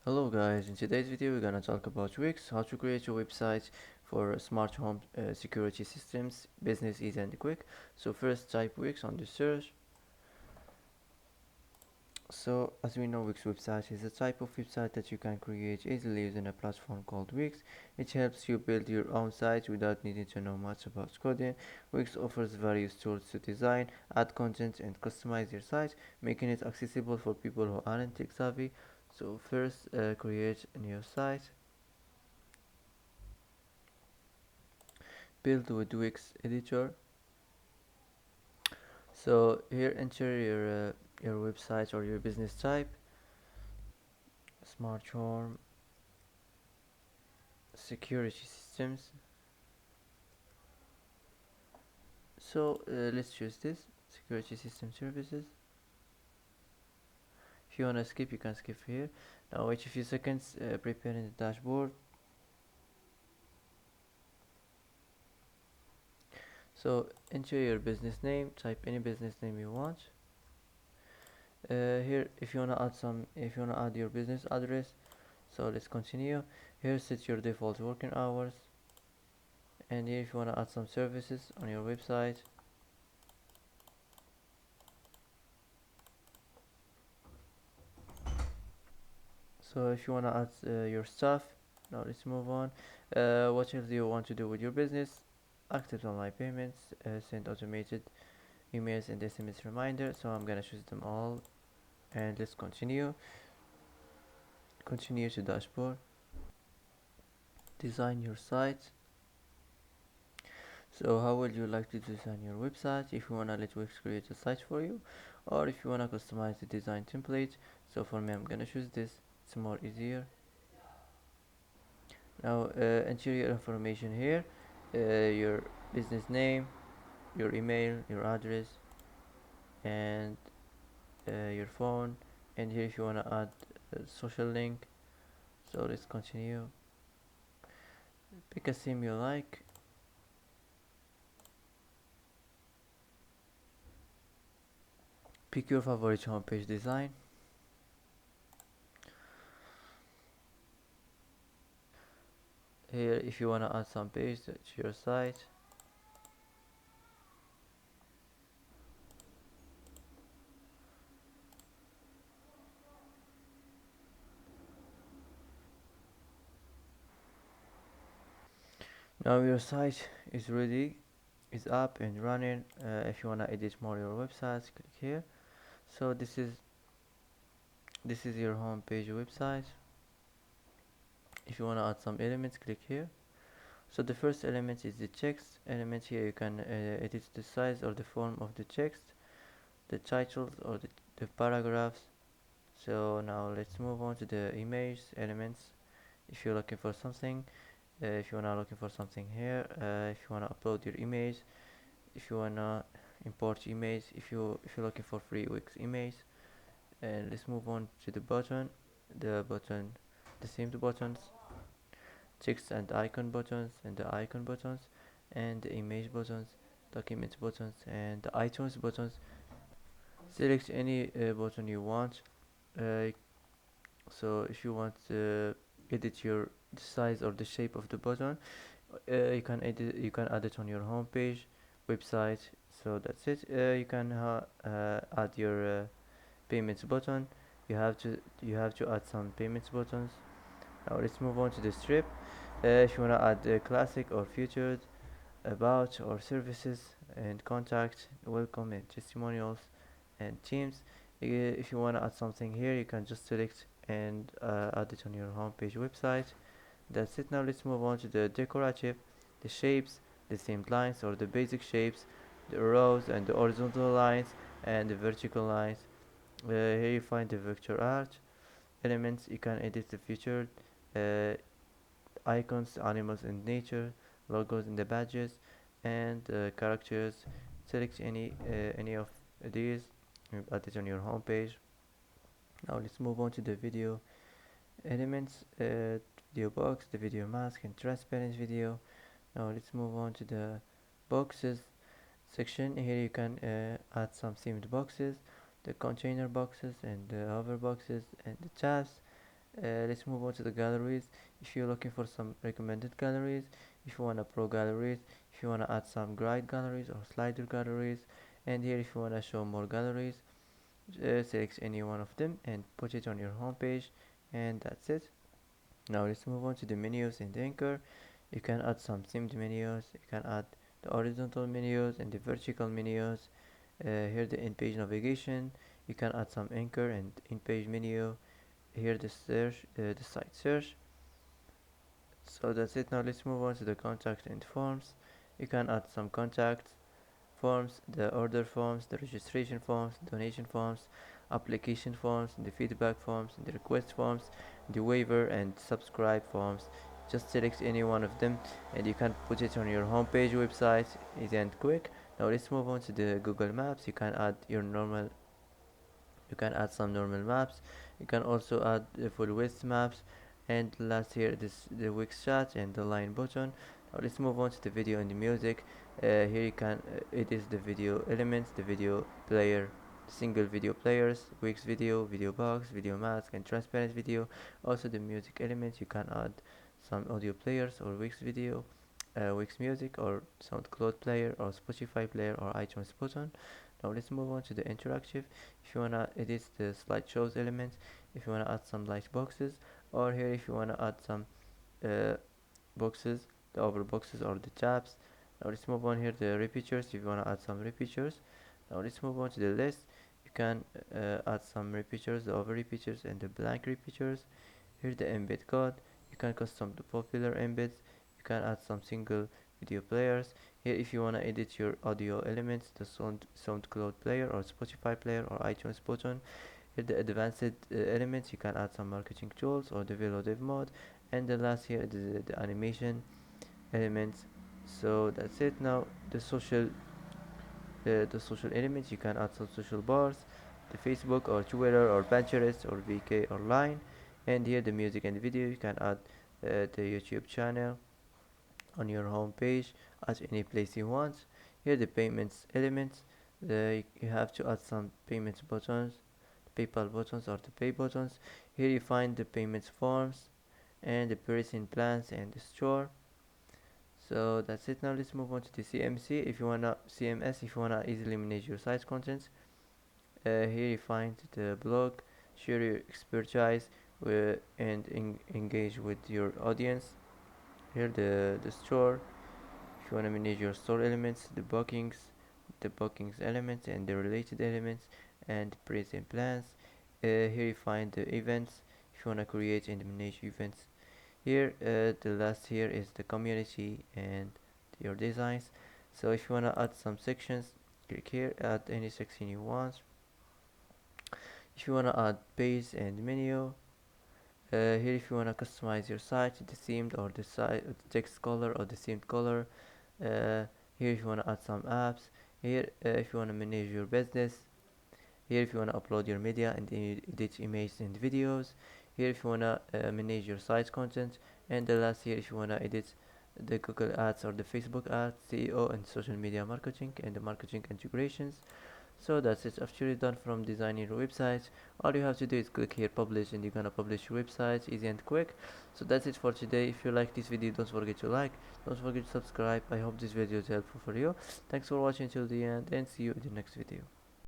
Hello guys, in today's video we're gonna talk about Wix, how to create your website for smart home security systems, business easy and quick. So first type Wix on the search. So as we know, Wix website is a type of website that you can create easily using a platform called Wix. It helps you build your own site without needing to know much about coding. Wix offers various tools to design, add content and customize your site, making it accessible for people who aren't tech savvy. So first create a new site. Build with Wix editor. So here enter your website or your business type, smart home security systems. So let's choose this security system services. If you wanna skip, you can skip here. Now wait a few seconds, preparing the dashboard. So enter your business name, type any business name you want. Here if you wanna add your business address, so let's continue. Here set your default working hours, and here if you wanna add some services on your website. So if you wanna add your stuff, now let's move on. What else do you want to do with your business? Accept online payments, send automated emails and SMS reminder. So I'm gonna choose them all, and let's continue. Continue to dashboard. Design your site. So how would you like to design your website? If you wanna let Wix create a site for you, or if you wanna customize the design template. So for me, I'm gonna choose this. It's more easier. Now enter your information here, your business name, your email, your address, and your phone. And here if you want to add a social link. So let's continue. Pick a theme you like. Pick your favorite homepage design. Here if you want to add some page to your site. Now your site is ready, is up and running. If you want to edit more your website, click here. So this is your homepage website. If you want to add some elements, click here. So the first element is the text element. Here you can edit the size or the form of the text, the titles or the paragraphs. So now let's move on to the image elements. If you're looking for something, if you wanna looking for something here, if you wanna upload your image, if you wanna import image, if you're looking for free Wix image. And let's move on to the button, the themed buttons, text and icon buttons, and the icon buttons, and the image buttons, document buttons, and the iTunes buttons. Select any button you want. Uh, so if you want to edit your the size or the shape of the button, you can add it on your home page website. So that's it. You can add your payments button. You have to add some payments buttons. Now let's move on to the strip. If you want to add classic or featured, about or services, and contact, welcome, and testimonials, and teams. If you want to add something here, you can just select and add it on your homepage website. That's it. Now let's move on to the decorative, the shapes, the themed lines or the basic shapes, the rows and the horizontal lines, and the vertical lines. Here you find the vector art elements. You can edit the featured uh, icons, animals and nature, logos and the badges, and characters. Select any of these, add it on your home page. Now let's move on to the video elements, video box, the video mask, and transparent video. Now let's move on to the boxes section. Here you can add some themed boxes, the container boxes, and the hover boxes, and the tabs, Let's move on to the galleries. If you're looking for some recommended galleries, if you want to pro galleries, if you want to add some guide galleries or slider galleries, and here if you want to show more galleries, select any one of them and put it on your home page, and that's it. Now let's move on to the menus in the Anchor. You can add some themed menus, you can add the horizontal menus and the vertical menus. Here the in-page navigation, you can add some anchor and in-page menu. Here the search, the site search. So that's it. Now let's move on to the contact and forms. You can add some contacts, forms, the order forms, the registration forms, donation forms, application forms, the feedback forms, the request forms, the waiver and subscribe forms. Just select any one of them and you can put it on your homepage website. Easy and quick. Now let's move on to the Google Maps. You can add some normal maps. You can also add the full width maps. And last here this the Wix chat and the line button. Now let's move on to the video and the music. Here you can it is the video elements, the video player, single video players, Wix video, video box, video mask, and transparent video. Also the music elements, you can add some audio players or Wix video, Wix music or SoundCloud player or Spotify player or iTunes button. Now let's move on to the interactive. If you wanna edit the slideshows elements, if you wanna add some light boxes, or here if you wanna add some uh, boxes, the over boxes or the tabs. Now let's move on here the repeaters. If you wanna add some repeaters, now let's move on to the list. You can add some repeaters, the over repeaters and the blank repeaters. Here the embed code. You can custom the popular embeds. You can add some single video players. Here if you wanna edit your audio elements, the SoundCloud player or Spotify player or iTunes button. Here the advanced elements, you can add some marketing tools or the Velo dev mode. And the last here is the animation elements. So that's it. Now the social elements, you can add some social bars, the Facebook or Twitter or Pinterest or VK or Line. And here the music and video, you can add the YouTube channel on your home page at any place you want. Here the payments elements, you have to add some payments buttons, PayPal buttons or the pay buttons. Here you find the payments forms and the pricing plans and the store. So that's it. Now let's move on to the CMC. If you wanna CMS, if you wanna easily manage your site contents, here you find the blog, share your expertise and engage with your audience. Here the store. If you wanna manage your store elements, the bookings elements and the related elements and pricing plans. Here you find the events. If you wanna create and manage events, here the last here is the community and your designs. So if you want to add some sections, click here, add any section you want. If you want to add page and menu, here if you want to customize your site, the themed or the site the text color or the themed color. Here if you want to add some apps. Here if you want to manage your business. Here if you want to upload your media and edit images and videos. Here if you want to manage your site content. And the last here if you want to edit the Google ads or the Facebook ads, SEO and social media marketing and the marketing integrations. So that's it. After you're done from designing your website, all you have to do is click here publish and you're gonna publish your website easy and quick. So that's it for today. If you like this video, don't forget to like, don't forget to subscribe. I hope this video is helpful for you. Thanks for watching till the end and see you in the next video.